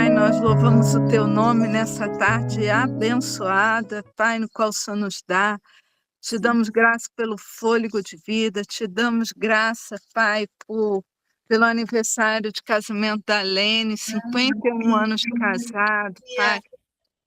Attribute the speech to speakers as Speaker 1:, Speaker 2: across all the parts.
Speaker 1: Pai, nós louvamos o Teu nome nessa tarde abençoada, Pai, no qual o Senhor nos dá. Te damos graça pelo fôlego de vida, te damos graça, Pai, pelo aniversário de casamento da Lene, 51 anos de casado, Pai.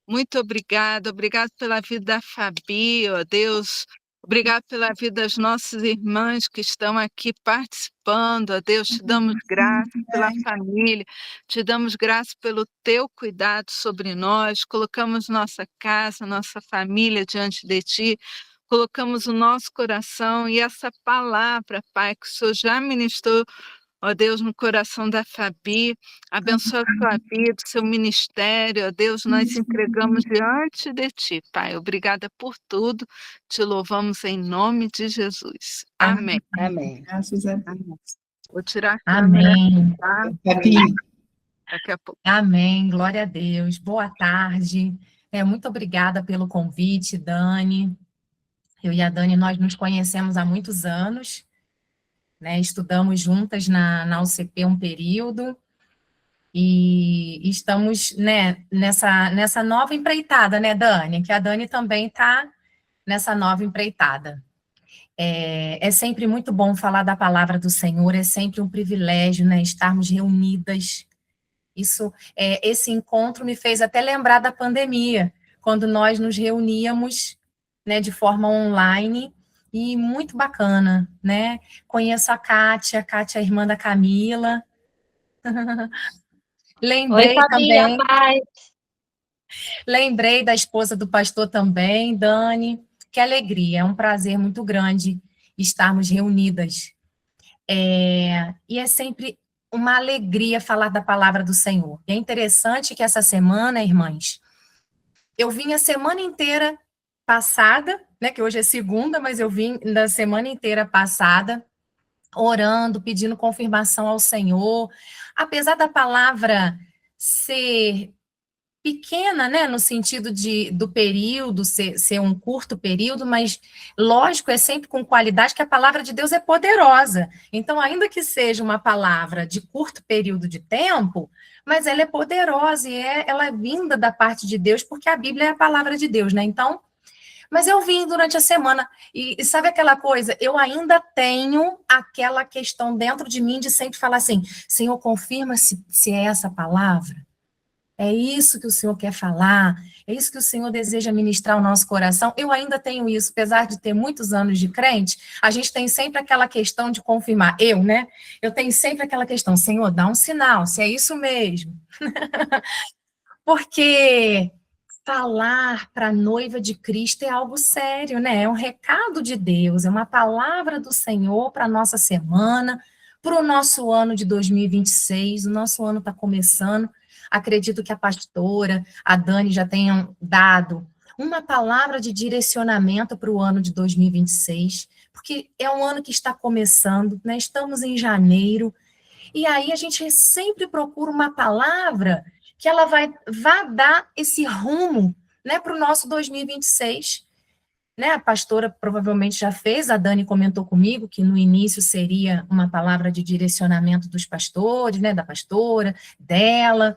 Speaker 1: Muito obrigado, obrigado pela vida da Fabi, ó Deus. Obrigado pela vida das nossas irmãs que estão aqui participando, ó Deus. Te damos graça pela família, te damos graça pelo teu cuidado sobre nós. Colocamos nossa casa, nossa família diante de ti. Colocamos o nosso coração e essa palavra, Pai, que o Senhor já ministrou, ó Deus, no coração da Fabi, abençoa a sua vida, o seu ministério, ó Deus, nós entregamos diante de Ti, Pai. Obrigada por tudo, te louvamos em nome de Jesus. Amém.
Speaker 2: Amém.
Speaker 3: Graças a Deus.
Speaker 1: Amém. Vou tirar a câmera,
Speaker 4: Amém.
Speaker 1: tá?
Speaker 3: Fabi,
Speaker 1: Daqui a pouco.
Speaker 4: Amém. Glória a Deus. Boa tarde. Muito obrigada pelo convite, Dani. Eu e a Dani, nós nos conhecemos há muitos anos, né? Estudamos juntas na UCP um período e estamos, né, nessa nova empreitada, né, Dani? Que a Dani também está nessa nova empreitada. É sempre muito bom falar da palavra do Senhor, é sempre um privilégio, né, estarmos reunidas. Esse encontro me fez até lembrar da pandemia, quando nós nos reuníamos, né, de forma online, e muito bacana, né? Conheço a Kátia é irmã da Camila. Lembrei
Speaker 2: Oi, Fabi,
Speaker 4: também,
Speaker 2: a paz.
Speaker 4: lembrei da esposa do pastor também, Dani. Que alegria, é um prazer muito grande estarmos reunidas. E é sempre uma alegria falar da palavra do Senhor. E é interessante que essa semana, irmãs, eu vim a semana inteira passada, né, que hoje é segunda, mas eu vim da semana inteira passada, orando, pedindo confirmação ao Senhor. Apesar da palavra ser pequena, né, no sentido do período, ser um curto período, mas, lógico, é sempre com qualidade, que a palavra de Deus é poderosa. Então, ainda que seja uma palavra de curto período de tempo, mas ela é poderosa e ela é vinda da parte de Deus, porque a Bíblia é a palavra de Deus, né? Então, mas eu vim durante a semana, e sabe aquela coisa? Eu ainda tenho aquela questão dentro de mim de sempre falar assim, Senhor, confirma se é essa palavra. É isso que o Senhor quer falar, é isso que o Senhor deseja ministrar ao nosso coração. Eu ainda tenho isso, apesar de ter muitos anos de crente, a gente tem sempre aquela questão de confirmar. Né? Eu tenho sempre aquela questão, Senhor, dá um sinal, se é isso mesmo. Porque falar para a noiva de Cristo é algo sério, né? É um recado de Deus, é uma palavra do Senhor para a nossa semana, para o nosso ano de 2026. O nosso ano está começando. Acredito que a pastora, a Dani, já tenham dado uma palavra de direcionamento para o ano de 2026, porque é um ano que está começando, né? Estamos em janeiro, e aí a gente sempre procura uma palavra que ela vai dar esse rumo, né, para o nosso 2026. Né, a pastora provavelmente já fez, a Dani comentou comigo que no início seria uma palavra de direcionamento dos pastores, né, da pastora, dela.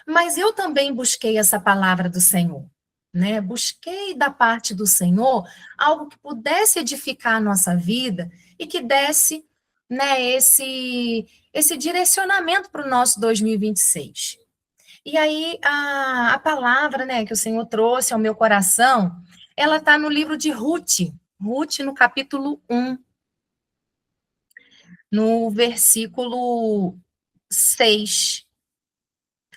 Speaker 4: Mas eu também busquei essa palavra do Senhor, né? Busquei da parte do Senhor algo que pudesse edificar a nossa vida e que desse, né, esse direcionamento para o nosso 2026. E aí a palavra, né, que o Senhor trouxe ao meu coração, ela está no livro de Ruth, no capítulo 1, no versículo 6.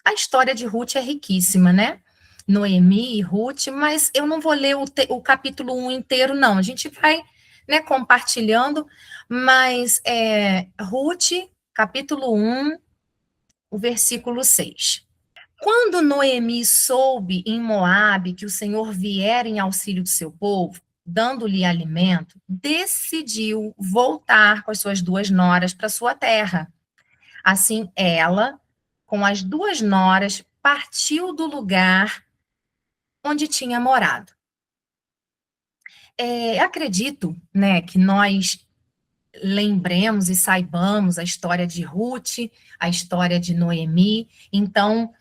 Speaker 4: A história de Ruth é riquíssima, né? Noemi e Ruth, mas eu não vou ler o capítulo 1 inteiro, não. A gente vai, né, compartilhando, mas Ruth, capítulo 1, o versículo 6. Quando Noemi soube em Moabe que o Senhor viera em auxílio do seu povo, dando-lhe alimento, decidiu voltar com as suas 2 noras para sua terra. Assim, ela, com as 2 noras, partiu do lugar onde tinha morado. Acredito, né, que nós lembremos e saibamos a história de Ruth, a história de Noemi. Então,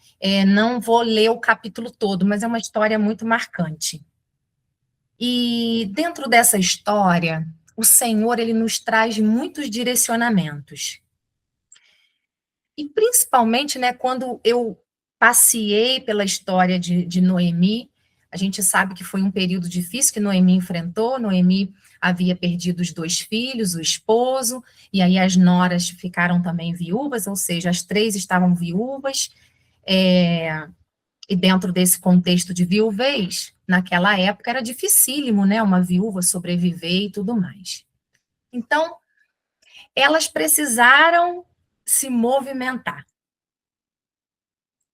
Speaker 4: não vou ler o capítulo todo, mas é uma história muito marcante. E dentro dessa história, o Senhor, ele nos traz muitos direcionamentos. E principalmente, né, quando eu passei pela história de Noemi, a gente sabe que foi um período difícil que Noemi enfrentou. Noemi havia perdido os 2 filhos, o esposo, e aí as noras ficaram também viúvas, ou seja, as 3 estavam viúvas, e dentro desse contexto de viuvez, naquela época era dificílimo, né, uma viúva sobreviver e tudo mais. Então, elas precisaram se movimentar.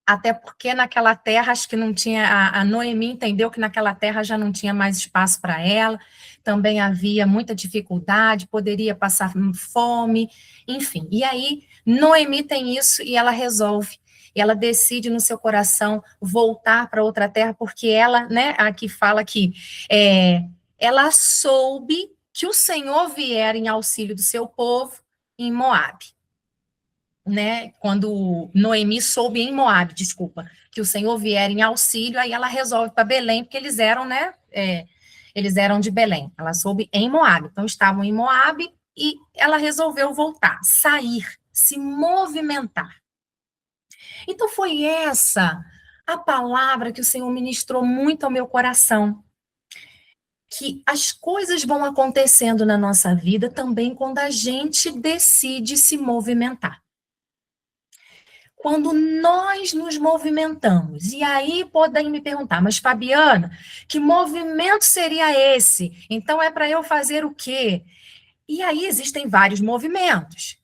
Speaker 4: Até porque naquela terra, acho que não tinha, a Noemi entendeu que naquela terra já não tinha mais espaço para ela, também havia muita dificuldade, poderia passar fome, enfim. E aí, Noemi tem isso e ela resolve, e ela decide no seu coração voltar para outra terra, porque ela, né, aqui fala que ela soube que o Senhor viera em auxílio do seu povo em Moabe. Né, quando Noemi soube em Moabe, desculpa, que o Senhor vier em auxílio, aí ela resolve para Belém, porque eles eram, né, eles eram de Belém. Ela soube em Moabe, então estavam em Moabe e ela resolveu voltar, sair, se movimentar. Então foi essa a palavra que o Senhor ministrou muito ao meu coração, que as coisas vão acontecendo na nossa vida também quando a gente decide se movimentar. Quando nós nos movimentamos, e aí podem me perguntar, mas Fabiana, que movimento seria esse? Então é para eu fazer o quê? E aí existem vários movimentos.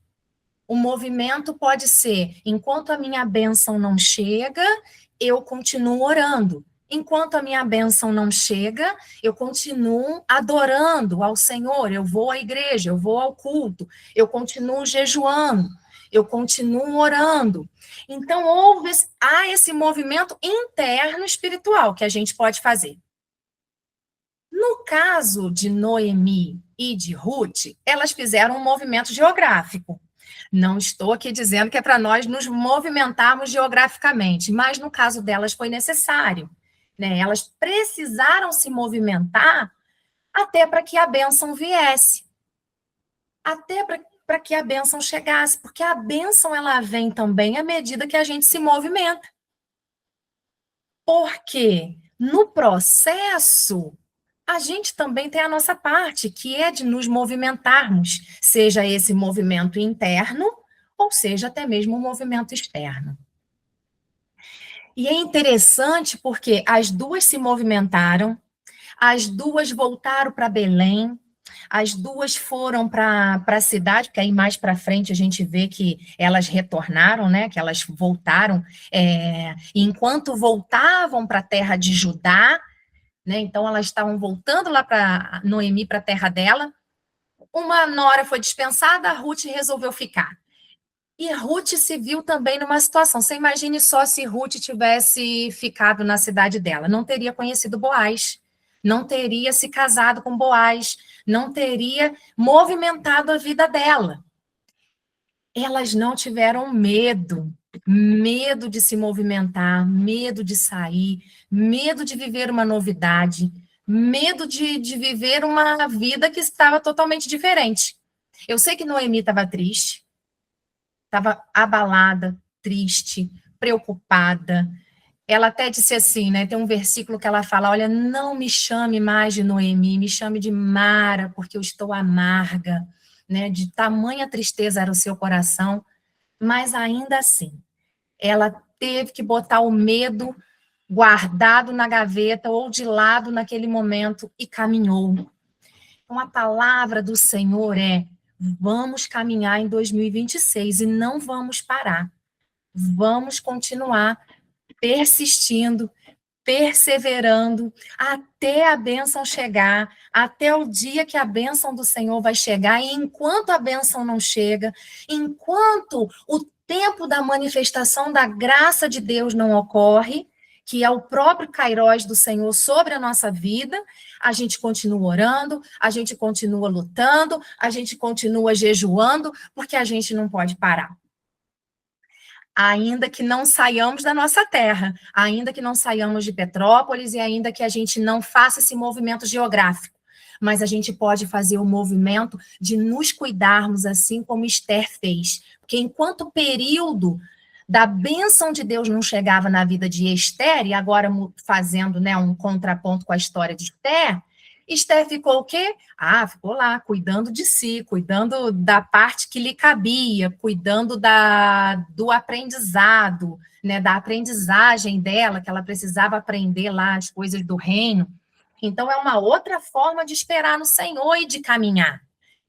Speaker 4: O movimento pode ser, enquanto a minha bênção não chega, eu continuo orando. Enquanto a minha bênção não chega, eu continuo adorando ao Senhor, eu vou à igreja, eu vou ao culto, eu continuo jejuando, eu continuo orando. Então, há esse movimento interno espiritual que a gente pode fazer. No caso de Noemi e de Ruth, elas fizeram um movimento geográfico. Não estou aqui dizendo que é para nós nos movimentarmos geograficamente, mas no caso delas foi necessário. Né? Elas precisaram se movimentar até para que a bênção viesse. Até para que a bênção chegasse, porque a bênção ela vem também à medida que a gente se movimenta. Porque no processo a gente também tem a nossa parte, que é de nos movimentarmos, seja esse movimento interno, ou seja até mesmo um movimento externo. E é interessante porque as 2 se movimentaram, as 2 voltaram para Belém, as 2 foram para a cidade, porque aí mais para frente a gente vê que elas retornaram, né? Que elas voltaram, e enquanto voltavam para a terra de Judá, né? Então elas estavam voltando lá para Noemi, para a terra dela. Uma nora foi dispensada, a Ruth resolveu ficar. E Ruth se viu também numa situação. Você imagine só se Ruth tivesse ficado na cidade dela. Não teria conhecido Boaz, não teria se casado com Boaz, não teria movimentado a vida dela. Elas não tiveram medo de se movimentar, medo de sair, medo de viver uma novidade, medo de viver uma vida que estava totalmente diferente. Eu sei que Noemi estava triste, estava abalada, triste, preocupada. Ela até disse assim, né? Tem um versículo que ela fala: olha, não me chame mais de Noemi, me chame de Mara, porque eu estou amarga, né? De tamanha tristeza era o seu coração, mas ainda assim, ela teve que botar o medo guardado na gaveta ou de lado naquele momento e caminhou. Então, a palavra do Senhor é: vamos caminhar em 2026 e não vamos parar. Vamos continuar persistindo, perseverando, até a bênção chegar, até o dia que a bênção do Senhor vai chegar. E enquanto a bênção não chega, enquanto o tempo da manifestação da graça de Deus não ocorre, que é o próprio Kairós do Senhor sobre a nossa vida, a gente continua orando, a gente continua lutando, a gente continua jejuando, porque a gente não pode parar. Ainda que não saiamos da nossa terra, ainda que não saiamos de Petrópolis e ainda que a gente não faça esse movimento geográfico, mas a gente pode fazer o movimento de nos cuidarmos assim como Esther fez. Porque enquanto o período da bênção de Deus não chegava na vida de Esther, e agora fazendo, né, um contraponto com a história de Esther, Esther ficou o quê? Ficou lá, cuidando de si, cuidando da parte que lhe cabia, cuidando do aprendizado, né, da aprendizagem dela, que ela precisava aprender lá as coisas do reino. Então, é uma outra forma de esperar no Senhor e de caminhar.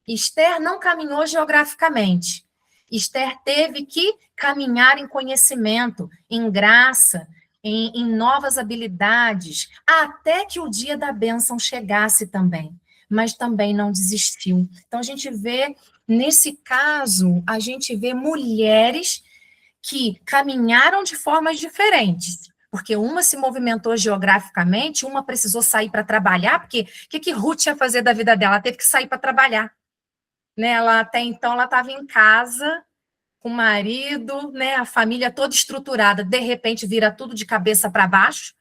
Speaker 4: Esther não caminhou geograficamente. Esther teve que caminhar em conhecimento, em graça, em novas habilidades, até que o dia da bênção chegasse também. Mas também não desistiu. Então, a gente vê, nesse caso, a gente vê mulheres que caminharam de formas diferentes. Porque uma se movimentou geograficamente, uma precisou sair para trabalhar, porque o que Ruth ia fazer da vida dela? Ela teve que sair para trabalhar. Né? Ela, até então, ela estava em casa, com o marido, né? A família toda estruturada, de repente vira tudo de cabeça para baixo,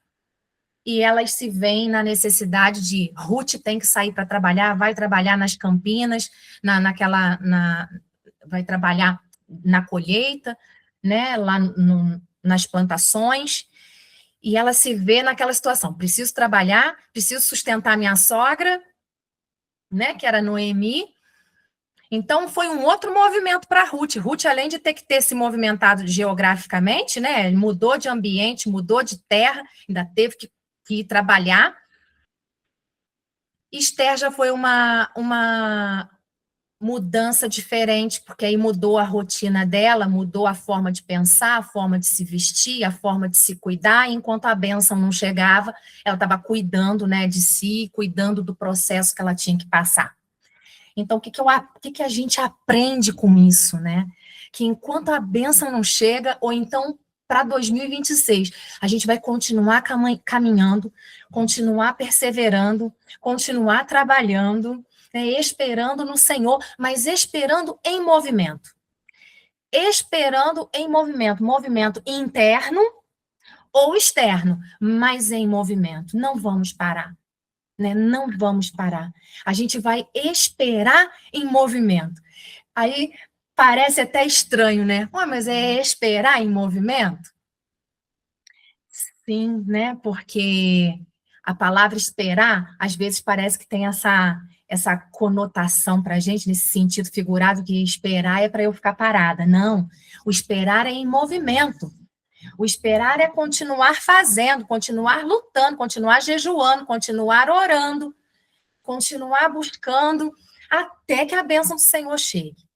Speaker 4: e elas se veem na necessidade de Ruth tem que sair para trabalhar, vai trabalhar nas Campinas, vai trabalhar na colheita, né? Lá nas plantações, e ela se vê naquela situação, preciso trabalhar, preciso sustentar minha sogra, né? Que era Noemi. Então, foi um outro movimento para Ruth. Ruth, além de ter que ter se movimentado geograficamente, né, mudou de ambiente, mudou de terra, ainda teve que ir trabalhar. Esther já foi uma mudança diferente, porque aí mudou a rotina dela, mudou a forma de pensar, a forma de se vestir, a forma de se cuidar, e enquanto a bênção não chegava, ela estava cuidando, né, de si, cuidando do processo que ela tinha que passar. Então, o que a gente aprende com isso, né? Que enquanto a bênção não chega, ou então para 2026, a gente vai continuar caminhando, continuar perseverando, continuar trabalhando, né, esperando no Senhor, mas esperando em movimento. Esperando em movimento, movimento interno ou externo, mas em movimento. Não vamos parar. Né? Não vamos parar. A gente vai esperar em movimento. Aí parece até estranho, né? Mas é esperar em movimento? Sim, né? Porque a palavra esperar, às vezes parece que tem essa conotação para a gente, nesse sentido figurado, que esperar é para eu ficar parada. Não, o esperar é em movimento. O esperar é continuar fazendo, continuar lutando, continuar jejuando, continuar orando, continuar buscando até que a bênção do Senhor chegue.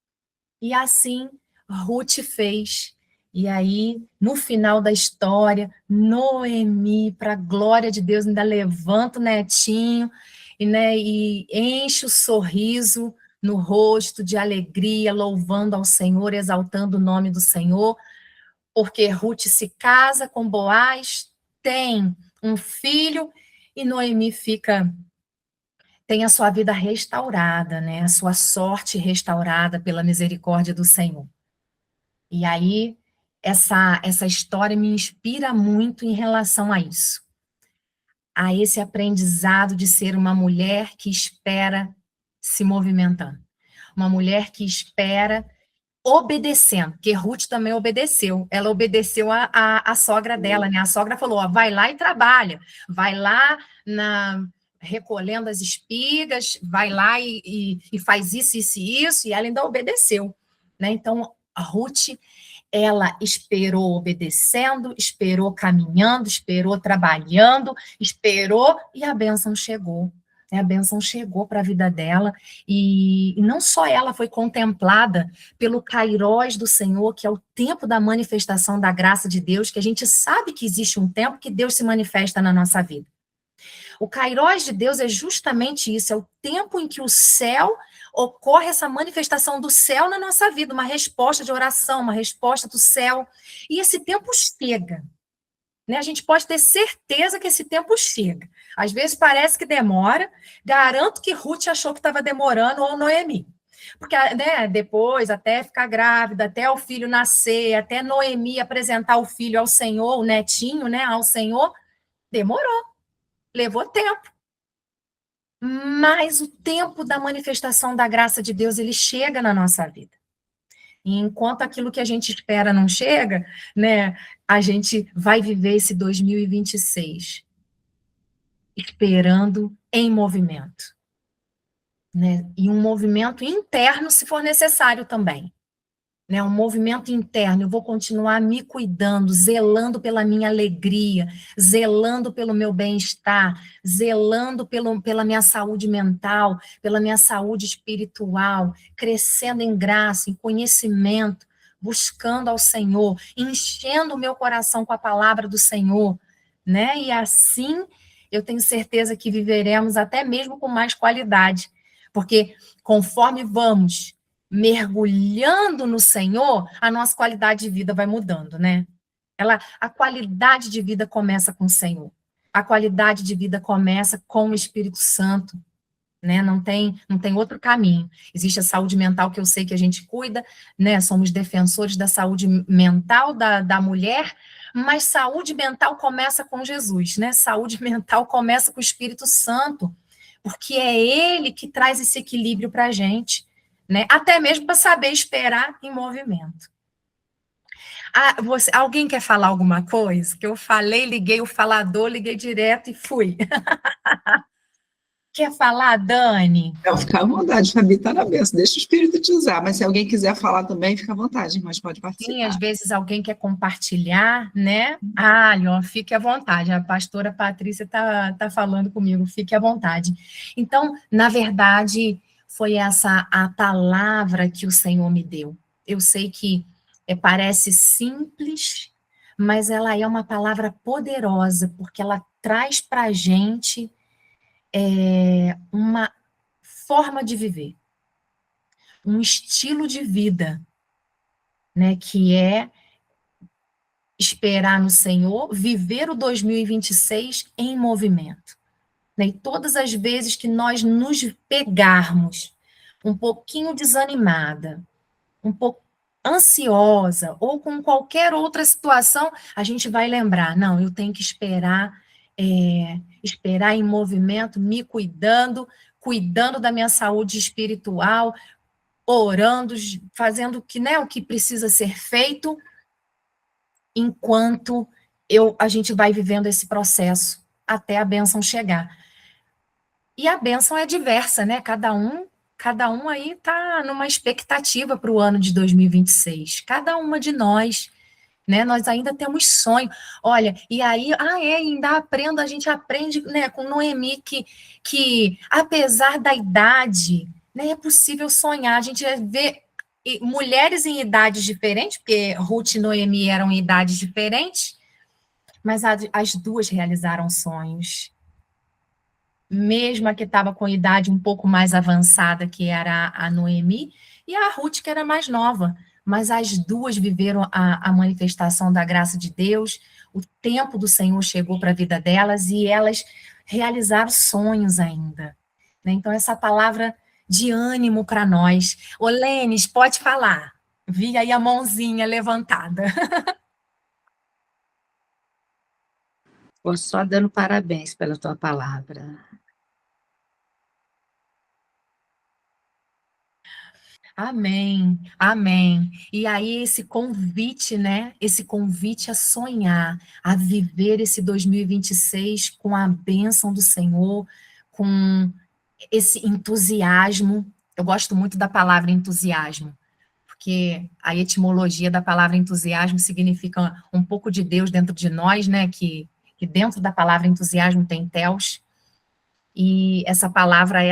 Speaker 4: E assim Ruth fez. E aí, no final da história, Noemi, para a glória de Deus, ainda levanta o netinho e, né, e enche o sorriso no rosto de alegria, louvando ao Senhor, exaltando o nome do Senhor, porque Ruth se casa com Boaz, tem um filho, e Noemi tem a sua vida restaurada, né? A sua sorte restaurada pela misericórdia do Senhor. E aí, essa história me inspira muito em relação a isso. A esse aprendizado de ser uma mulher que espera se movimentando. Uma mulher que espera obedecendo, porque Ruth também obedeceu. Ela obedeceu a sogra dela, né? A sogra falou, ó, vai lá e trabalha, vai lá recolhendo as espigas, vai lá e faz isso, isso e isso, e ela ainda obedeceu, né? Então, a Ruth, ela esperou obedecendo, esperou caminhando, esperou trabalhando, esperou, e a bênção chegou. A bênção chegou para a vida dela, e não só ela foi contemplada pelo Kairós do Senhor, que é o tempo da manifestação da graça de Deus, que a gente sabe que existe um tempo que Deus se manifesta na nossa vida. O Kairós de Deus é justamente isso, é o tempo em que o céu ocorre, essa manifestação do céu na nossa vida, uma resposta de oração, uma resposta do céu, e esse tempo chega. né? A gente pode ter certeza que esse tempo chega. Às vezes parece que demora, garanto que Ruth achou que estava demorando, ou Noemi. Porque, né, depois, até ficar grávida, até o filho nascer, até Noemi apresentar o filho ao Senhor, o netinho, né, ao Senhor, demorou, levou tempo. Mas o tempo da manifestação da graça de Deus, ele chega na nossa vida. E enquanto aquilo que a gente espera não chega, né, a gente vai viver esse 2026 esperando em movimento, né? E um movimento interno, se for necessário também, né? Um movimento interno. Eu vou continuar me cuidando, zelando pela minha alegria, zelando pelo meu bem-estar, zelando pela minha saúde mental, pela minha saúde espiritual, crescendo em graça, em conhecimento, buscando ao Senhor, enchendo o meu coração com a palavra do Senhor, né? E assim eu tenho certeza que viveremos até mesmo com mais qualidade, porque conforme vamos mergulhando no Senhor, a nossa qualidade de vida vai mudando, né? A qualidade de vida começa com o Senhor. A qualidade de vida começa com o Espírito Santo, né? Não tem outro caminho. Existe a saúde mental que eu sei que a gente cuida, né? Somos defensores da saúde mental da mulher, mas saúde mental começa com Jesus, né? Saúde mental começa com o Espírito Santo, porque é ele que traz esse equilíbrio para a gente, né? Até mesmo para saber esperar em movimento. Alguém quer falar alguma coisa? Que eu falei, liguei o falador, liguei direto e fui. Quer falar, Dani?
Speaker 2: Não, fica à vontade, Fabi, está na benção, deixa o Espírito te usar, mas se alguém quiser falar também, fica à vontade, mas pode
Speaker 4: Sim, às
Speaker 2: participar.
Speaker 4: vezes alguém quer compartilhar, né? Ó, fique à vontade. A pastora Patrícia tá falando comigo, fique à vontade. Então, na verdade, foi essa a palavra que o Senhor me deu. Eu sei que parece simples, mas ela é uma palavra poderosa, porque ela traz para a gente uma forma de viver, um estilo de vida, né? Que é esperar no Senhor, viver o 2026 em movimento. Né? E todas as vezes que nós nos pegarmos um pouquinho desanimada, um pouco ansiosa, ou com qualquer outra situação, a gente vai lembrar, não, eu tenho que esperar em movimento, me cuidando, cuidando da minha saúde espiritual, orando, fazendo o que precisa ser feito, enquanto a gente vai vivendo esse processo até a bênção chegar. E a bênção é diversa, né? Cada um aí está numa expectativa para o ano de 2026. Cada uma de nós, né? Nós ainda temos sonho. Olha, e aí, ainda a gente aprende, né, com Noemi que apesar da idade, né, é possível sonhar. A gente vê mulheres em idades diferentes, porque Ruth e Noemi eram em idades diferentes, mas as duas realizaram sonhos. Mesmo a que estava com idade um pouco mais avançada, que era a Noemi, e a Ruth, que era mais nova. Mas as duas viveram a manifestação da graça de Deus, o tempo do Senhor chegou para a vida delas e elas realizaram sonhos ainda. Né? Então, essa palavra de ânimo para nós. Ô, Lênis, pode falar. Vi aí a mãozinha levantada.
Speaker 3: Vou só dando parabéns pela tua palavra.
Speaker 4: Amém, amém. E aí esse convite, né? Esse convite a sonhar, a viver esse 2026 com a bênção do Senhor, com esse entusiasmo. Eu gosto muito da palavra entusiasmo, porque a etimologia da palavra entusiasmo significa um pouco de Deus dentro de nós, né? Que dentro da palavra entusiasmo tem Theos. E essa palavra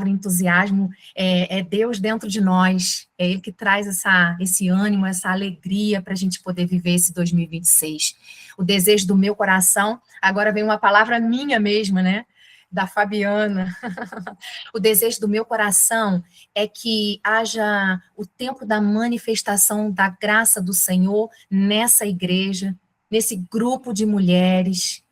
Speaker 4: entusiasmo é Deus dentro de nós, é Ele que traz esse ânimo, essa alegria para a gente poder viver esse 2026. O desejo do meu coração, agora vem uma palavra minha mesmo, né? Da Fabiana. O desejo do meu coração é que haja o tempo da manifestação da graça do Senhor nessa igreja, nesse grupo de mulheres,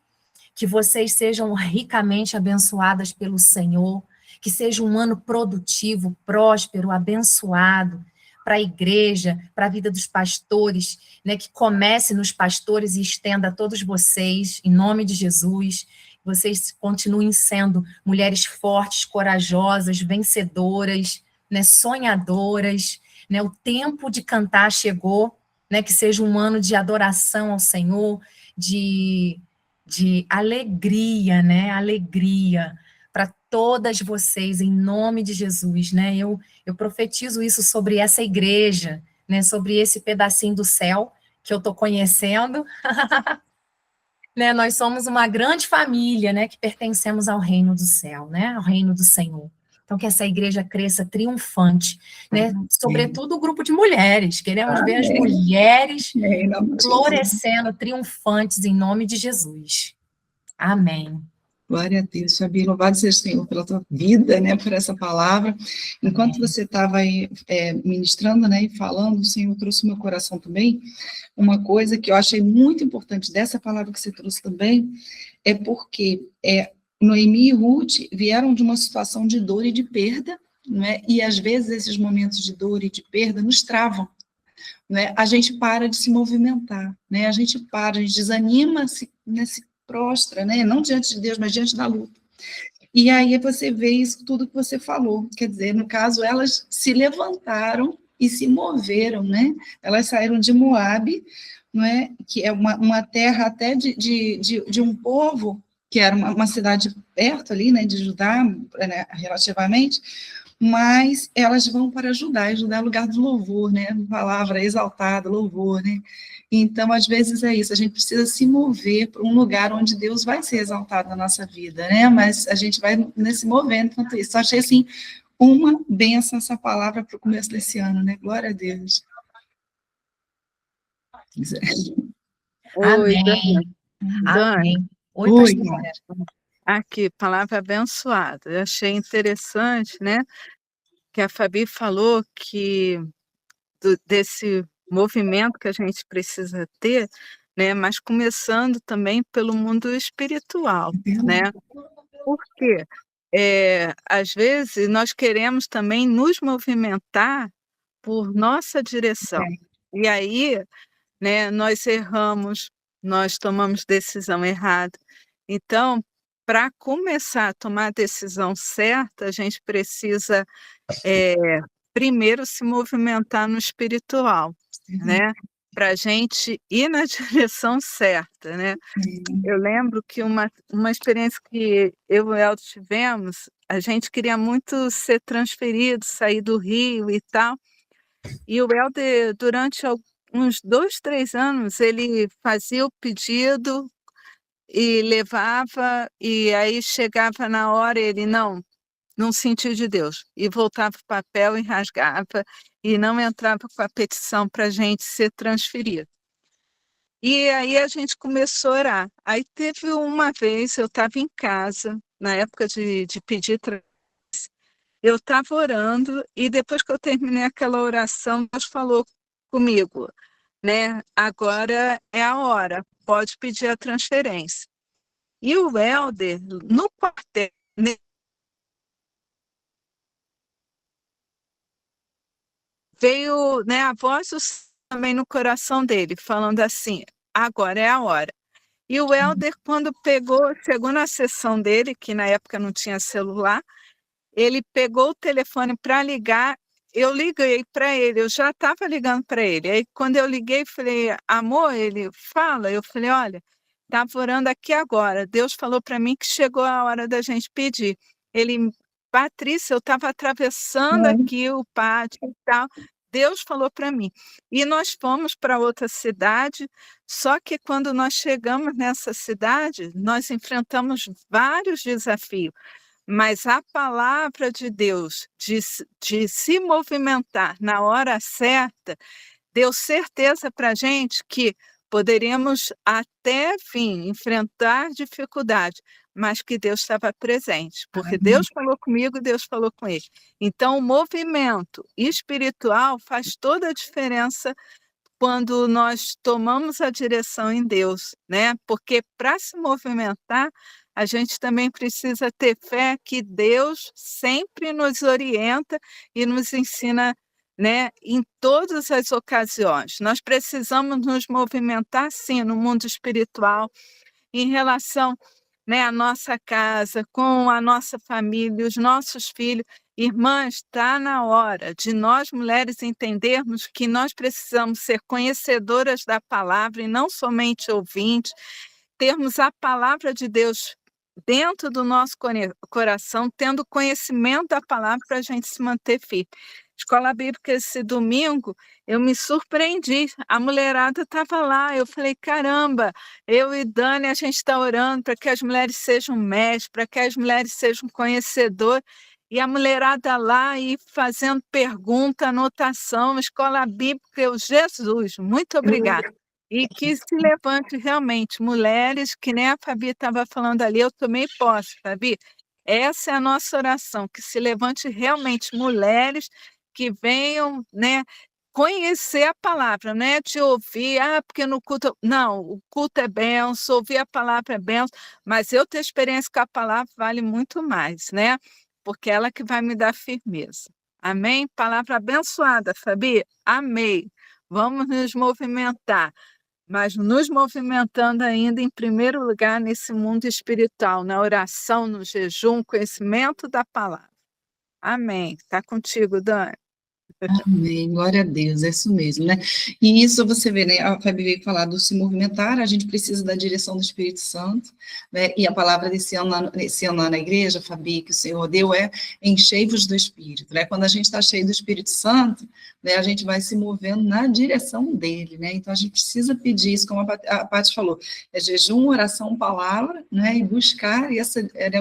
Speaker 4: que vocês sejam ricamente abençoadas pelo Senhor, que seja um ano produtivo, próspero, abençoado para a igreja, para a vida dos pastores, né, que comece nos pastores e estenda a todos vocês, em nome de Jesus. Vocês continuem sendo mulheres fortes, corajosas, vencedoras, né, sonhadoras, né, o tempo de cantar chegou, né, que seja um ano de adoração ao Senhor, de alegria, né? Alegria para todas vocês, em nome de Jesus, né? Eu profetizo isso sobre essa igreja, né? Sobre esse pedacinho do céu que eu estou conhecendo. Né? Nós somos uma grande família, né? Que pertencemos ao reino do céu, né? Ao reino do Senhor. Então, que essa igreja cresça triunfante, né? Sobretudo o grupo de mulheres. Queremos ver as mulheres florescendo, triunfantes, em nome de Jesus. Amém.
Speaker 2: Glória a Deus, Fabi, louvado seja o Senhor pela tua vida, né, por essa palavra. Enquanto você estava aí ministrando, né, e falando, o Senhor trouxe no meu coração também uma coisa que eu achei muito importante dessa palavra que você trouxe também, é porque Noemi e Ruth vieram de uma situação de dor e de perda, né, e às vezes esses momentos de dor e de perda nos travam, né, a gente para de se movimentar, né, a gente desanima, se prostra, né? Não diante de Deus, mas diante da luta. E aí você vê isso tudo que você falou, quer dizer, no caso, elas se levantaram e se moveram, né? Elas saíram de Moabe, não é? Que é uma terra até de um povo, que era uma cidade perto ali, né, de Judá, né, relativamente, mas elas vão para Judá, e Judá é lugar de louvor, né? Palavra exaltada, louvor, né? Então, às vezes é isso, a gente precisa se mover para um lugar onde Deus vai ser exaltado na nossa vida, né? Mas a gente vai se movendo enquanto isso. Eu achei, assim, uma bênção essa palavra para o começo desse ano, né? Glória a Deus.
Speaker 1: Oi,
Speaker 4: Amém. Amém. Oi,
Speaker 2: Oi,
Speaker 4: pastora.
Speaker 1: Aqui, palavra abençoada. Eu achei interessante, né, que a Fabi falou que desse movimento que a gente precisa ter, né, mas começando também pelo mundo espiritual, né? Por quê? Às vezes nós queremos também nos movimentar por nossa direção. E aí, né, nós erramos, nós tomamos decisão errada. Então, para começar a tomar a decisão certa, a gente precisa primeiro se movimentar no espiritual, né? Para a gente ir na direção certa, né? Eu lembro que uma experiência que eu e o Elton tivemos, a gente queria muito ser transferido, sair do Rio e tal, e o Helder, durante uns 2, 3 anos, ele fazia o pedido e levava, e aí chegava na hora, ele não sentiu de Deus, e voltava o papel e rasgava, e não entrava com a petição para a gente ser transferido. E aí a gente começou a orar. Aí teve uma vez, eu estava em casa, na época de pedir, eu estava orando, e depois que eu terminei aquela oração, Deus falou comigo, né? Agora é a hora, pode pedir a transferência. E o Helder, no quartel, veio, né, a voz também no coração dele, falando assim, agora é a hora. E o Helder, quando chegou na sessão dele, que na época não tinha celular, ele pegou o telefone para ligar, eu liguei para ele, eu já estava ligando para ele. Aí, quando eu liguei, falei, amor, ele fala. Eu falei, olha, estava orando aqui agora. Deus falou para mim que chegou a hora da gente pedir. Ele, Patrícia, eu estava atravessando aqui o pátio e tal. Deus falou para mim. E nós fomos para outra cidade, só que quando nós chegamos nessa cidade, nós enfrentamos vários desafios. Mas a palavra de Deus, de se movimentar na hora certa, deu certeza para a gente que poderíamos até, enfim, enfrentar dificuldade, mas que Deus estava presente, porque Deus falou comigo, Deus falou com ele. Então, o movimento espiritual faz toda a diferença quando nós tomamos a direção em Deus, né? Porque para se movimentar, a gente também precisa ter fé que Deus sempre nos orienta e nos ensina, né, em todas as ocasiões. Nós precisamos nos movimentar, sim, no mundo espiritual, em relação, né, à nossa casa, com a nossa família, os nossos filhos. Irmãs, está na hora de nós, mulheres, entendermos que nós precisamos ser conhecedoras da palavra e não somente ouvintes, termos a palavra de Deus dentro do nosso coração, tendo conhecimento da palavra para a gente se manter firme. Escola Bíblica esse domingo, eu me surpreendi, a mulherada estava lá, eu falei, caramba, eu e Dani, a gente está orando para que as mulheres sejam mestres, para que as mulheres sejam conhecedoras, e a mulherada lá e fazendo pergunta, anotação, Escola Bíblica, eu, Jesus, muito obrigada. E que se levante realmente mulheres, que nem a Fabi estava falando ali, eu tomei posse, Fabi. Essa é a nossa oração, que se levante realmente mulheres que venham, né, conhecer a palavra, não é de ouvir, porque no culto. Não, o culto é benção, ouvir a palavra é benção, mas eu ter experiência com a palavra vale muito mais, né? Porque ela que vai me dar firmeza. Amém? Palavra abençoada, Fabi. Amei. Vamos nos movimentar, mas nos movimentando ainda em primeiro lugar nesse mundo espiritual, na oração, no jejum, conhecimento da palavra. Amém. Está contigo, Dani.
Speaker 2: Amém, glória a Deus, é isso mesmo, né? E isso você vê, né? A Fabi veio falar do se movimentar, a gente precisa da direção do Espírito Santo, né? E a palavra desse ano lá na igreja, Fabi, que o Senhor deu é enchei-vos do Espírito, né? Quando a gente está cheio do Espírito Santo, né, a gente vai se movendo na direção dele, né? Então a gente precisa pedir isso, como a Paty falou, é jejum, oração, palavra, né? E buscar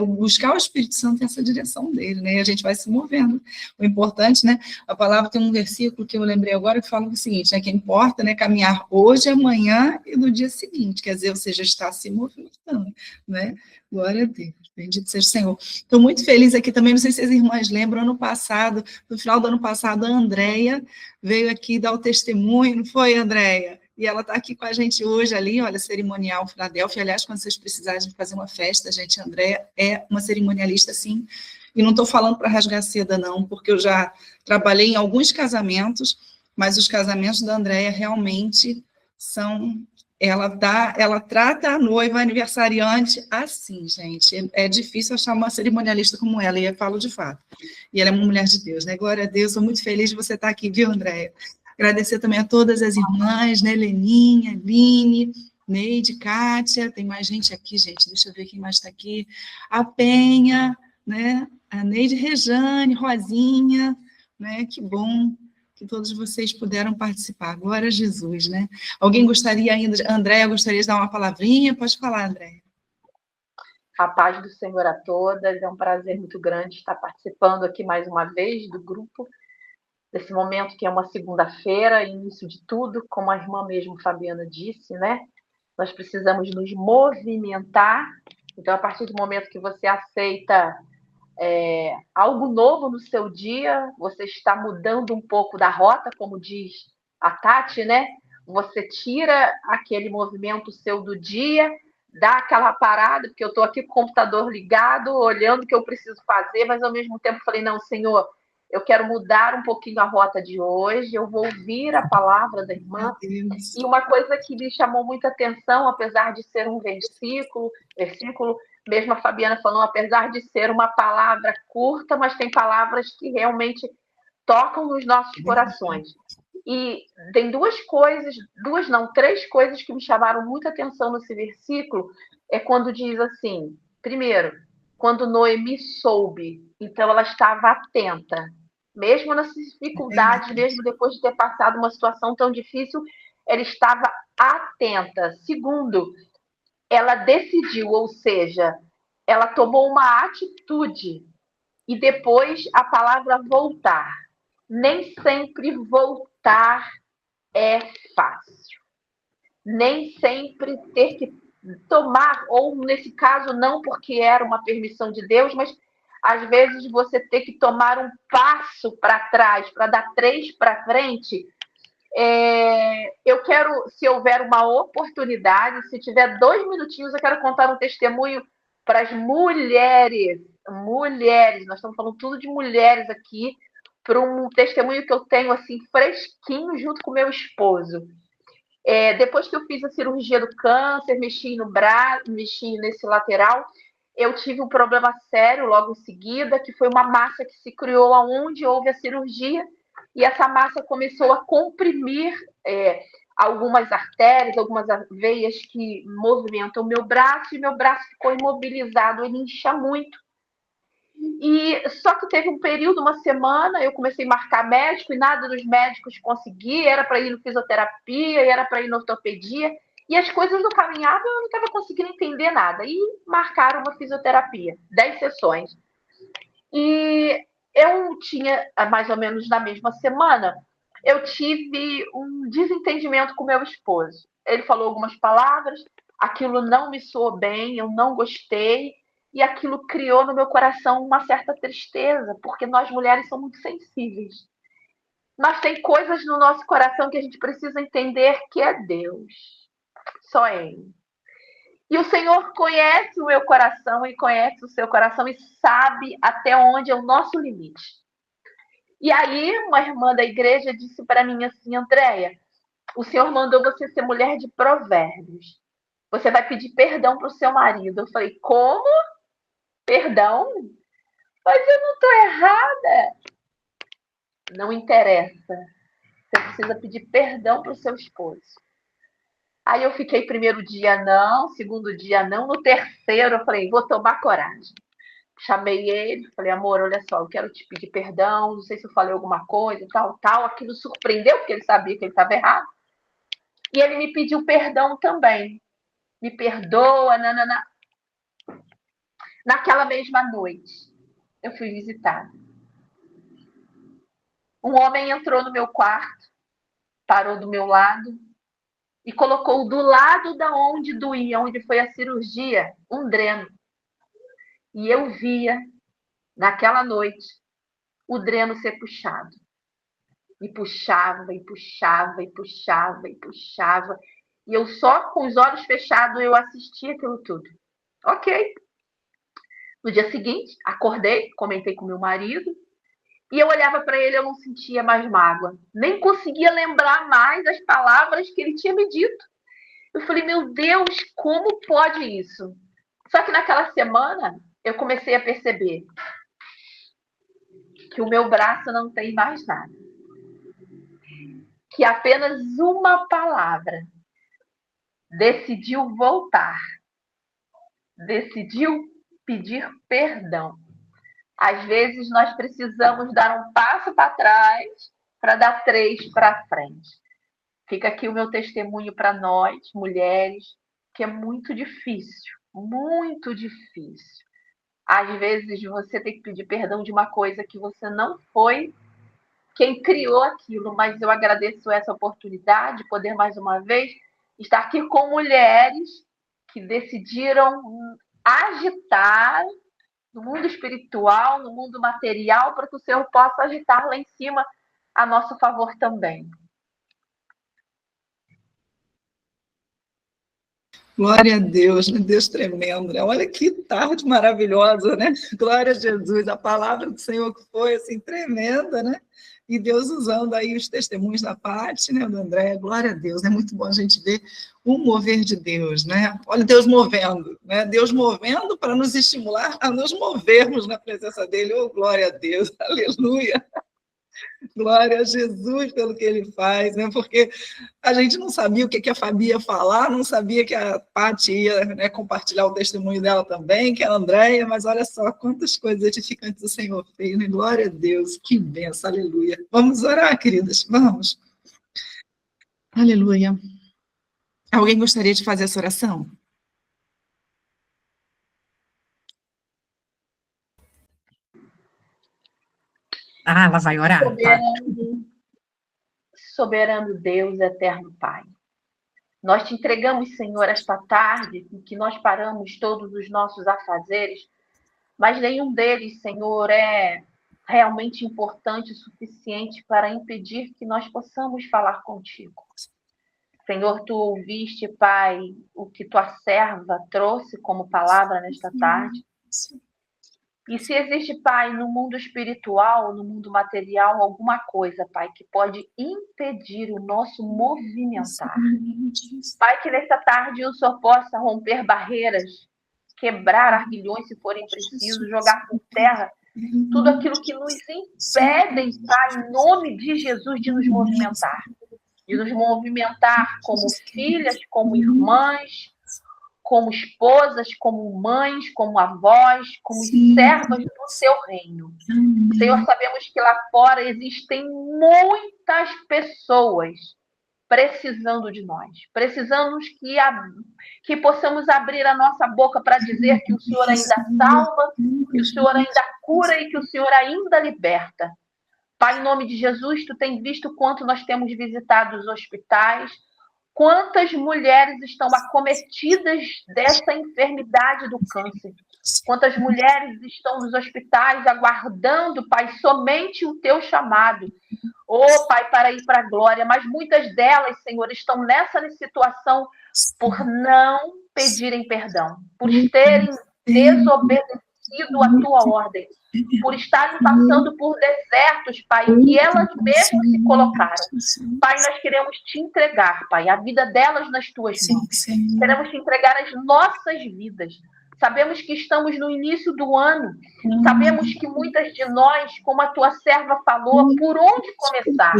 Speaker 2: buscar o Espírito Santo nessa direção dele, né? E a gente vai se movendo. O importante, né? A palavra tem um versículo que eu lembrei agora que fala o seguinte, né, que importa, né, caminhar hoje, amanhã e no dia seguinte, quer dizer, você já está se movimentando, né? Glória a Deus, bendito seja o Senhor. Estou muito feliz aqui também, não sei se as irmãs lembram, ano passado, no final do ano passado, a Andréia veio aqui dar o testemunho, não foi, Andréia? E ela está aqui com a gente hoje ali, olha, cerimonial Filadélfia. Aliás, quando vocês precisarem de fazer uma festa, gente, a Andréia é uma cerimonialista, assim, e não estou falando para rasgar seda, não, porque eu já trabalhei em alguns casamentos, mas os casamentos da Andréia realmente são... Ela trata a noiva, a aniversariante, assim, gente. É difícil achar uma cerimonialista como ela, e eu falo de fato. E ela é uma mulher de Deus, né? Glória a Deus, estou muito feliz de você estar aqui, viu, Andréia? Agradecer também a todas as irmãs, né? Leninha, Line, Neide, Kátia, tem mais gente aqui, gente, deixa eu ver quem mais está aqui. A Penha, né? A Neide Rejane, Rosinha, né? Que bom que todos vocês puderam participar. Glória a Jesus, né? Alguém gostaria ainda, Andréia, gostaria de dar uma palavrinha? Pode falar, Andréia.
Speaker 5: A paz do Senhor a todas, é um prazer muito grande estar participando aqui mais uma vez do grupo, desse momento que é uma segunda-feira, início de tudo, como a irmã mesmo Fabiana disse, né? Nós precisamos nos movimentar, então a partir do momento que você aceita algo novo no seu dia, você está mudando um pouco da rota, como diz a Tati, né? Você tira aquele movimento seu do dia, dá aquela parada, porque eu estou aqui com o computador ligado, olhando o que eu preciso fazer, mas ao mesmo tempo falei, não, Senhor, eu quero mudar um pouquinho a rota de hoje, eu vou ouvir a palavra da irmã. E uma coisa que me chamou muita atenção, apesar de ser um versículo, mesmo a Fabiana falou, apesar de ser uma palavra curta, mas tem palavras que realmente tocam nos nossos corações. E tem três coisas que me chamaram muita atenção nesse versículo, é quando diz assim, primeiro, quando Noemi soube, então ela estava atenta, mesmo nas dificuldades, mesmo depois de ter passado uma situação tão difícil, ela estava atenta. Segundo, ela decidiu, ou seja, ela tomou uma atitude. E depois a palavra voltar. Nem sempre voltar é fácil. Nem sempre ter que tomar, ou nesse caso não porque era uma permissão de Deus, mas às vezes você ter que tomar um passo para trás, para dar 3 para frente, Eu quero, se houver uma oportunidade, se tiver 2 minutinhos, eu quero contar um testemunho para as mulheres. Mulheres, nós estamos falando tudo de mulheres aqui, para um testemunho que eu tenho assim fresquinho junto com meu esposo. Depois que eu fiz a cirurgia do câncer, mexi no braço, mexi nesse lateral, eu tive um problema sério logo em seguida, que foi uma massa que se criou onde houve a cirurgia, e essa massa começou a comprimir algumas artérias, algumas veias que movimentam o meu braço, e meu braço ficou imobilizado, ele incha muito. E só que teve um período, uma semana, eu comecei a marcar médico e nada dos médicos conseguia, era para ir no fisioterapia, era para ir na ortopedia, e as coisas não caminhavam, eu não estava conseguindo entender nada. E marcaram uma fisioterapia, 10 sessões. E eu tinha, mais ou menos na mesma semana, eu tive um desentendimento com meu esposo. Ele falou algumas palavras, aquilo não me soou bem, eu não gostei, e aquilo criou no meu coração uma certa tristeza, porque nós mulheres somos muito sensíveis. Mas tem coisas no nosso coração que a gente precisa entender que é Deus. Só Ele. E o Senhor conhece o meu coração e conhece o seu coração e sabe até onde é o nosso limite. E aí, uma irmã da igreja disse para mim assim, Andréia, o Senhor mandou você ser mulher de provérbios. Você vai pedir perdão para o seu marido. Eu falei, como? Perdão? Mas eu não estou errada. Não interessa. Você precisa pedir perdão para o seu esposo. Aí eu fiquei primeiro dia não, segundo dia não, no terceiro eu falei, vou tomar coragem. Chamei ele, falei, amor, olha só, eu quero te pedir perdão, não sei se eu falei alguma coisa, tal, tal. Aquilo surpreendeu, porque ele sabia que ele estava errado. E ele me pediu perdão também. Me perdoa, nanana. Naquela mesma noite, eu fui visitada. Um homem entrou no meu quarto, parou do meu lado e colocou do lado da onde doía, onde foi a cirurgia, um dreno. E eu via, naquela noite, o dreno ser puxado. E puxava, e puxava, e puxava, e puxava. E eu só com os olhos fechados eu assistia aquilo tudo. Ok. No dia seguinte, acordei, comentei com meu marido, e eu olhava para ele e eu não sentia mais mágoa. Nem conseguia lembrar mais as palavras que ele tinha me dito. Eu falei, meu Deus, como pode isso? Só que naquela semana, eu comecei a perceber que o meu braço não tem mais nada. Que apenas uma palavra decidiu voltar. Decidiu pedir perdão. Às vezes, nós precisamos dar um passo para trás para dar 3 para frente. Fica aqui o meu testemunho para nós, mulheres, que é muito difícil, muito difícil. Às vezes, você tem que pedir perdão de uma coisa que você não foi quem criou aquilo, mas eu agradeço essa oportunidade de poder, mais uma vez, estar aqui com mulheres que decidiram agitar no mundo espiritual, no mundo material, para que o Senhor possa agitar lá em cima a nosso favor também.
Speaker 2: Glória a Deus, né? Deus tremendo, né? Olha que tarde maravilhosa, né? Glória a Jesus, a palavra do Senhor que foi assim tremenda, né? E Deus usando aí os testemunhos da Paty, né, do André, glória a Deus, é muito bom a gente ver o mover de Deus, né? Olha Deus movendo, né? Deus movendo para nos estimular a nos movermos na presença dele. Oh, glória a Deus, aleluia. Glória a Jesus pelo que ele faz, né? Porque a gente não sabia o que a Fabi ia falar, não sabia que a Paty ia, né, compartilhar o testemunho dela também, que é a Andréia, mas olha só quantas coisas edificantes o Senhor fez, né? Glória a Deus, que benção, aleluia. Vamos orar, queridas, vamos. Aleluia. Alguém gostaria de fazer essa oração?
Speaker 4: Ah, ela vai orar, tá?
Speaker 5: Soberano Deus, eterno Pai. Nós te entregamos, Senhor, esta tarde, em que nós paramos todos os nossos afazeres, mas nenhum deles, Senhor, é realmente importante o suficiente para impedir que nós possamos falar contigo. Senhor, tu ouviste, Pai, o que tua serva trouxe como palavra nesta tarde. E se existe, Pai, no mundo espiritual, no mundo material, alguma coisa, Pai, que pode impedir o nosso movimentar. Pai, que nesta tarde o Senhor possa romper barreiras, quebrar arguilhões se forem precisos, jogar por terra tudo aquilo que nos impedem, Pai, em nome de Jesus, de nos movimentar. De nos movimentar como filhas, como irmãs, como esposas, como mães, como avós, como servas do seu reino. Senhor, sabemos que lá fora existem muitas pessoas precisando de nós. Precisamos que possamos abrir a nossa boca para dizer que o Senhor ainda salva, que o Senhor ainda cura e que o Senhor ainda liberta. Pai, em nome de Jesus, tu tens visto quanto nós temos visitado os hospitais, quantas mulheres estão acometidas dessa enfermidade do câncer. Quantas mulheres estão nos hospitais aguardando, Pai, somente o teu chamado. Oh, Pai, para ir para a glória. Mas muitas delas, Senhor, estão nessa situação por não pedirem perdão, por terem desobedecido a tua ordem, por estarem passando por desertos, Pai, que elas mesmas se colocaram. Pai, nós queremos te entregar, Pai, a vida delas nas tuas mãos. Queremos te entregar as nossas vidas. Sabemos que estamos no início do ano. Sabemos que muitas de nós, como a tua serva falou, por onde começar?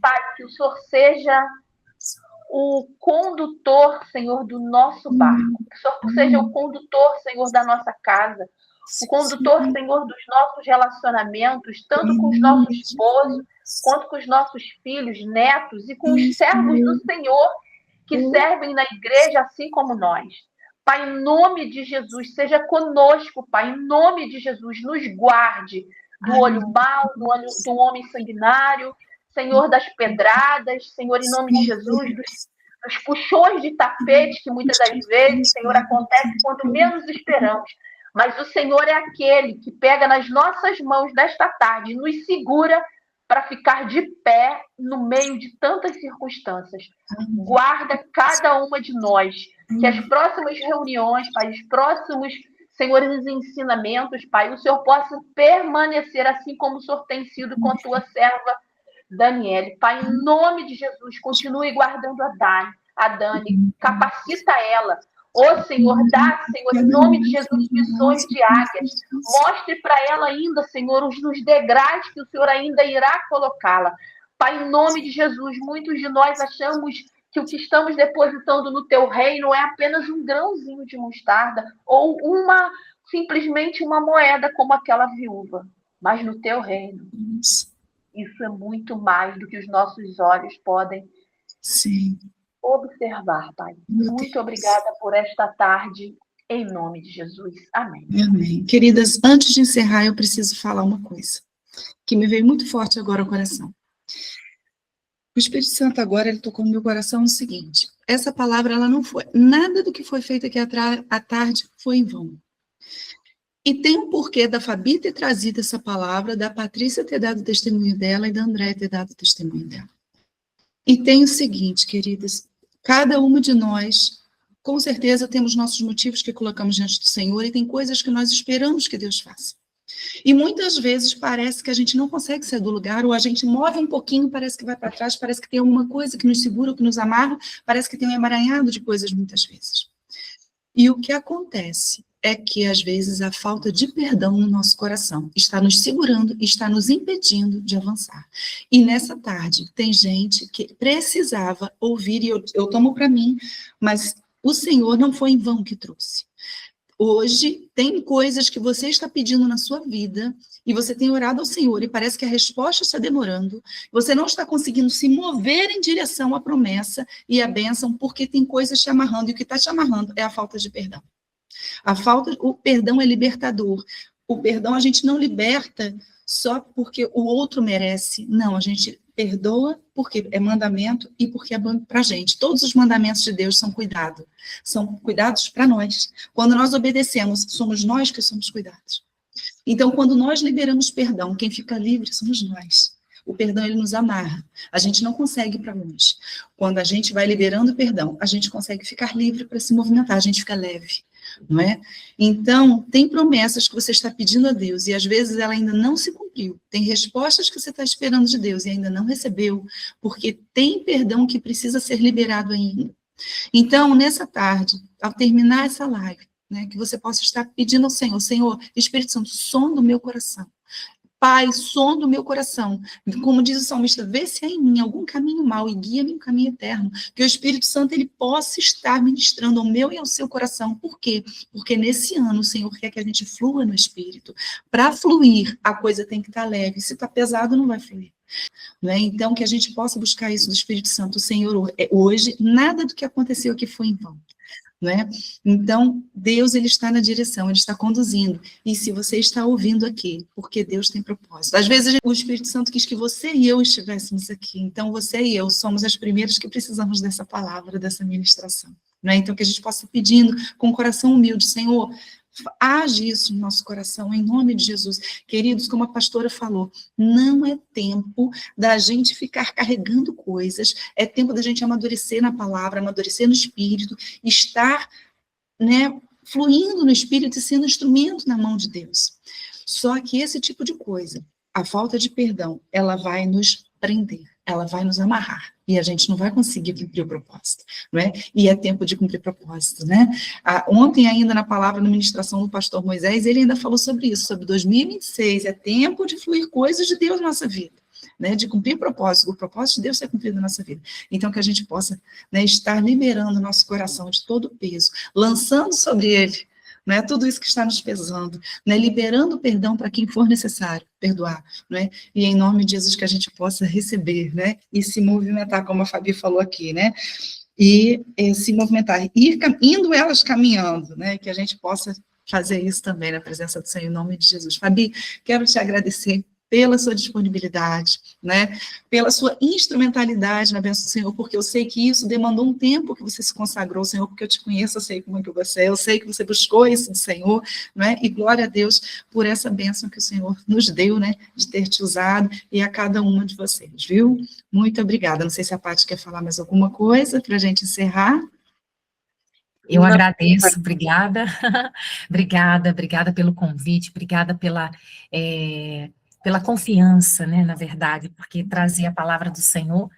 Speaker 5: Pai, que o Senhor seja o condutor, Senhor, do nosso barco. Que o Senhor seja o condutor, Senhor, da nossa casa. O condutor, Senhor, dos nossos relacionamentos, tanto com os nossos esposos, quanto com os nossos filhos, netos e com os servos do Senhor que servem na igreja, assim como nós. Pai, em nome de Jesus, seja conosco, Pai, em nome de Jesus, nos guarde do olho mau, do homem sanguinário, Senhor, das pedradas, Senhor, em nome de Jesus, dos puxões de tapete que muitas das vezes, Senhor, acontece quando menos esperamos. Mas o Senhor é aquele que pega nas nossas mãos desta tarde e nos segura para ficar de pé no meio de tantas circunstâncias. Guarda cada uma de nós, que as próximas reuniões, Pai, os próximos, Senhor, ensinamentos, Pai, o Senhor possa permanecer assim como o Senhor tem sido com a tua serva Daniele. Pai, em nome de Jesus, continue guardando a Dani, capacita ela. Ô Senhor, dá, Senhor, em nome de Jesus, visões de águias. Mostre para ela ainda, Senhor, os degraus que o Senhor ainda irá colocá-la. Pai, em nome de Jesus, muitos de nós achamos que o que estamos depositando no teu reino é apenas um grãozinho de mostarda ou simplesmente uma moeda como aquela viúva. Mas no teu reino, isso é muito mais do que os nossos olhos podem observar, Pai. Muito obrigada por esta tarde, em nome de Jesus. Amém.
Speaker 2: Amém. Queridas, antes de encerrar, eu preciso falar uma coisa que me veio muito forte agora ao coração. O Espírito Santo agora, ele tocou no meu coração o seguinte: essa palavra, ela não foi, nada do que foi feito aqui à tarde foi em vão. E tem um porquê da Fabi ter trazido essa palavra, da Patrícia ter dado o testemunho dela e da Andréia ter dado o testemunho dela. E tem o seguinte, queridas, cada uma de nós, com certeza, temos nossos motivos que colocamos diante do Senhor e tem coisas que nós esperamos que Deus faça. E muitas vezes parece que a gente não consegue sair do lugar, ou a gente move um pouquinho, parece que vai para trás, parece que tem alguma coisa que nos segura, que nos amarra, parece que tem um emaranhado de coisas muitas vezes. E o que acontece é que, às vezes, a falta de perdão no nosso coração está nos segurando e está nos impedindo de avançar. E nessa tarde, tem gente que precisava ouvir, e eu tomo para mim, mas o Senhor não foi em vão que trouxe. Hoje, tem coisas que você está pedindo na sua vida, e você tem orado ao Senhor, e parece que a resposta está demorando, você não está conseguindo se mover em direção à promessa e à bênção, porque tem coisas te amarrando, e o que está te amarrando é a falta de perdão. O perdão é libertador. O perdão a gente não liberta só porque o outro merece. Não, a gente perdoa porque é mandamento e porque é para a gente. Todos os mandamentos de Deus são cuidados para nós. Quando nós obedecemos, somos nós que somos cuidados. Então, quando nós liberamos perdão, quem fica livre somos nós. O perdão, ele nos amarra. A gente não consegue ir para longe. Quando a gente vai liberando perdão, a gente consegue ficar livre para se movimentar, a gente fica leve, não é? Então, tem promessas que você está pedindo a Deus e às vezes ela ainda não se cumpriu. Tem respostas que você está esperando de Deus e ainda não recebeu, porque tem perdão que precisa ser liberado ainda. Então, nessa tarde, ao terminar essa live, né, que você possa estar pedindo ao Senhor, Senhor, Espírito Santo, som do meu coração. Pai, som do meu coração. Como diz o salmista, vê se há em mim algum caminho mau e guia-me em um caminho eterno. Que o Espírito Santo ele possa estar ministrando ao meu e ao seu coração. Por quê? Porque nesse ano o Senhor quer que a gente flua no Espírito. Para fluir, a coisa tem que estar leve. Se está pesado, não vai fluir. Né? Então, que a gente possa buscar isso do Espírito Santo. Senhor, hoje, nada do que aconteceu aqui foi em vão. Né? Então, Deus ele está na direção, ele está conduzindo. E se você está ouvindo aqui, porque Deus tem propósito. Às vezes o Espírito Santo quis que você e eu estivéssemos aqui. Então, você e eu somos as primeiras que precisamos dessa palavra, dessa ministração. Né? Então, que a gente possa pedindo com o coração humilde, Senhor, age isso no nosso coração, em nome de Jesus. Queridos, como a pastora falou, não é tempo da gente ficar carregando coisas, é tempo da gente amadurecer na palavra, amadurecer no Espírito, estar, né, fluindo no Espírito e sendo instrumento na mão de Deus. Só que esse tipo de coisa, a falta de perdão, ela vai nos prender, ela vai nos amarrar, e a gente não vai conseguir cumprir o propósito, não é? E é tempo de cumprir propósito, né? Ontem ainda na palavra, na ministração do pastor Moisés, ele ainda falou sobre isso, sobre 2026, é tempo de fluir coisas de Deus na nossa vida, né? De cumprir propósito, o propósito de Deus ser cumprido na nossa vida. Então, que a gente possa, né, estar liberando o nosso coração de todo o peso, lançando sobre ele, não é tudo isso que está nos pesando, né? Liberando perdão para quem for necessário perdoar, não é? E em nome de Jesus que a gente possa receber, né? E se movimentar, como a Fabi falou aqui, né? E se movimentar, indo elas caminhando, né? Que a gente possa fazer isso também na presença do Senhor, em nome de Jesus. Fabi, quero te agradecer pela sua disponibilidade, né, pela sua instrumentalidade na bênção do Senhor, porque eu sei que isso demandou um tempo que você se consagrou, Senhor, porque eu te conheço, eu sei como é que você é, eu sei que você buscou isso do Senhor, né, e glória a Deus por essa bênção que o Senhor nos deu, né, de ter te usado, e a cada uma de vocês, viu? Muito obrigada. Não sei se a Paty quer falar mais alguma coisa para a gente encerrar.
Speaker 4: Eu agradeço, obrigada, obrigada pelo convite, obrigada pela confiança, né, na verdade, porque trazer a palavra do Senhor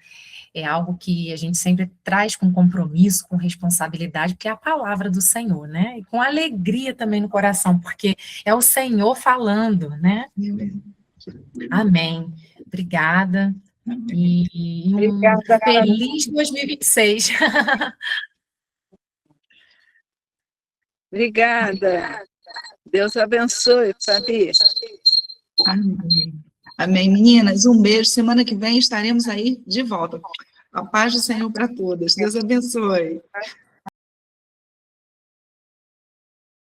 Speaker 4: é algo que a gente sempre traz com compromisso, com responsabilidade, porque é a palavra do Senhor, né, e com alegria também no coração, porque é o Senhor falando, né. Amém. Obrigada. E um feliz 2026.
Speaker 1: Obrigada. Deus abençoe, Fabi.
Speaker 2: Amém. Amém, meninas. Um beijo. Semana que vem estaremos aí de volta. A paz do Senhor para todas. Deus abençoe.